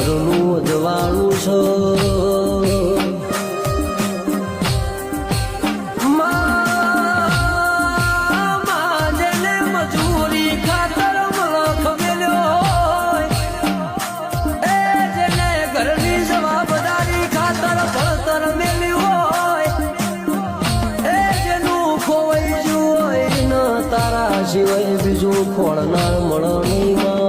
ઘરનું અજવાળું છે જેને મજૂરી ખાતર મલખ મેલ્યો હોય એ જેને ઘરની જવાબદારી ખાતર ભણતર મેલ્યું હોય એ જેનું ખોવાઈ ગયું હોય ન તારા સિવાય બીજું ખોળનાર મળણીમાં